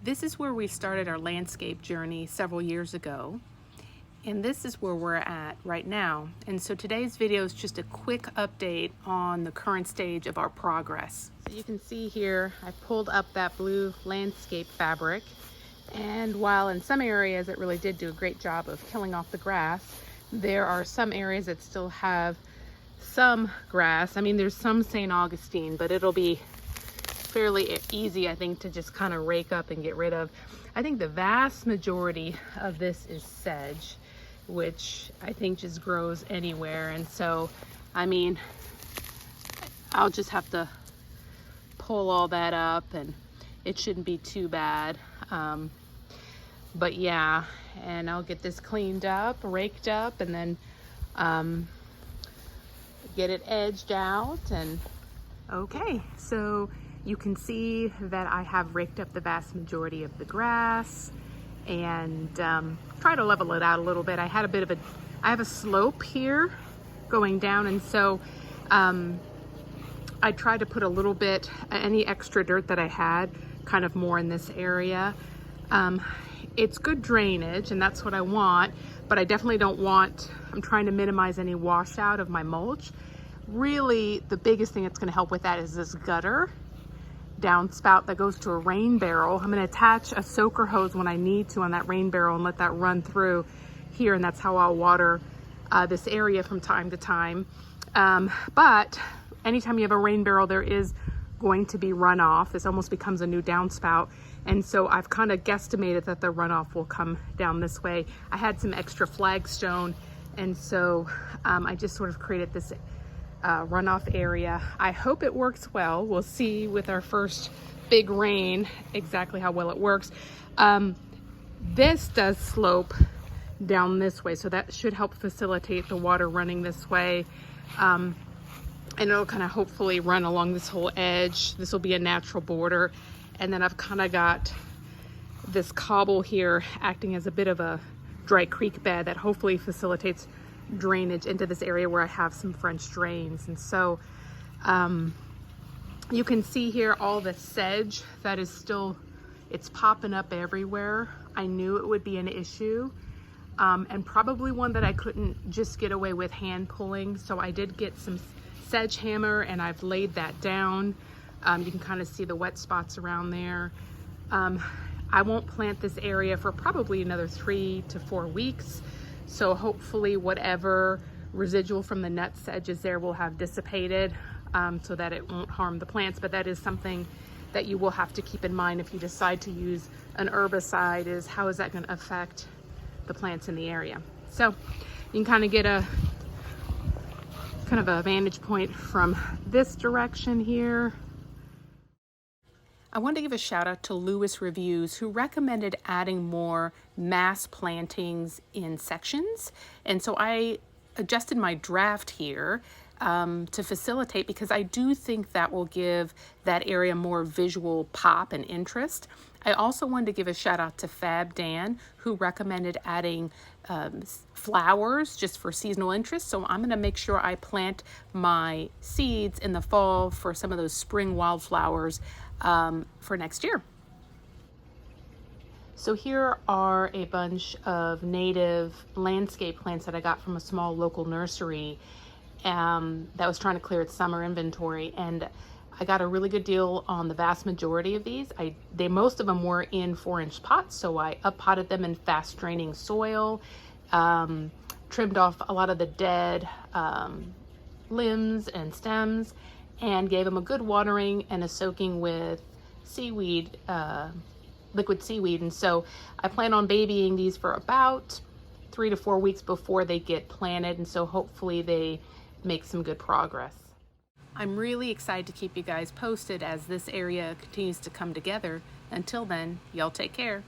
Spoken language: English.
This is where we started our landscape journey several years ago, and this is where we're at right now. And so today's video is just a quick update on the current stage of our progress. So you can see here, I pulled up that blue landscape fabric, and while in some areas it really did do a great job of killing off the grass, there are some areas that still have some grass. I mean, there's some St. Augustine, but it'll be fairly easy, I think, to just kind of rake up and get rid of. I think the vast majority of this is sedge, which I think just grows anywhere. And so, I mean, I'll just have to pull all that up and it shouldn't be too bad. But yeah, and I'll get this cleaned up, raked up, and then get it edged out. And okay, so you can see that I have raked up the vast majority of the grass and try to level it out a little bit. I have a slope here going down, and so I tried to put a little bit, any extra dirt that I had, kind of more in this area. It's good drainage, and that's what I want, but I definitely don't want, I'm trying to minimize any washout of my mulch. Really, the biggest thing that's going to help with that is this gutter downspout that goes to a rain barrel. I'm going to attach a soaker hose when I need to on that rain barrel and let that run through here, and that's how I'll water this area from time to time. But anytime you have a rain barrel, there is going to be runoff. This almost becomes a new downspout, and so I've kind of guesstimated that the runoff will come down this way. I had some extra flagstone, and so I just sort of created this runoff area. I hope it works well. We'll see with our first big rain exactly how well it works. This does slope down this way, so that should help facilitate the water running this way. And it'll kind of hopefully run along this whole edge. This will be a natural border. And then I've kind of got this cobble here acting as a bit of a dry creek bed that hopefully facilitates drainage into this area where I have some French drains. And so you can see here all the sedge that is still, it's popping up everywhere. I knew it would be an issue, and probably one that I couldn't just get away with hand pulling. So I did get some sedge hammer and I've laid that down. You can kind of see the wet spots around there. I won't plant this area for probably another 3 to 4 weeks. So hopefully whatever residual from the nut sedge is there will have dissipated, so that it won't harm the plants. But that is something that you will have to keep in mind if you decide to use an herbicide, is how is that going to affect the plants in the area. So you can kind of get a vantage point from this direction here. I want to give a shout out to Lewis Reviews, who recommended adding more mass plantings in sections. And so I adjusted my draft here to facilitate, because I do think that will give that area more visual pop and interest. I also wanted to give a shout out to Fab Dan, who recommended adding flowers just for seasonal interest. So I'm going to make sure I plant my seeds in the fall for some of those spring wildflowers for next year. So here are a bunch of native landscape plants that I got from a small local nursery that was trying to clear its summer inventory, and I got a really good deal on the vast majority of these. Most of them were in 4-inch pots, so I up-potted them in fast draining soil, trimmed off a lot of the dead limbs and stems, and gave them a good watering and a soaking with seaweed, liquid seaweed. And so I plan on babying these for about 3 to 4 weeks before they get planted, and so hopefully they make some good progress. I'm really excited to keep you guys posted as this area continues to come together. Until then, y'all take care.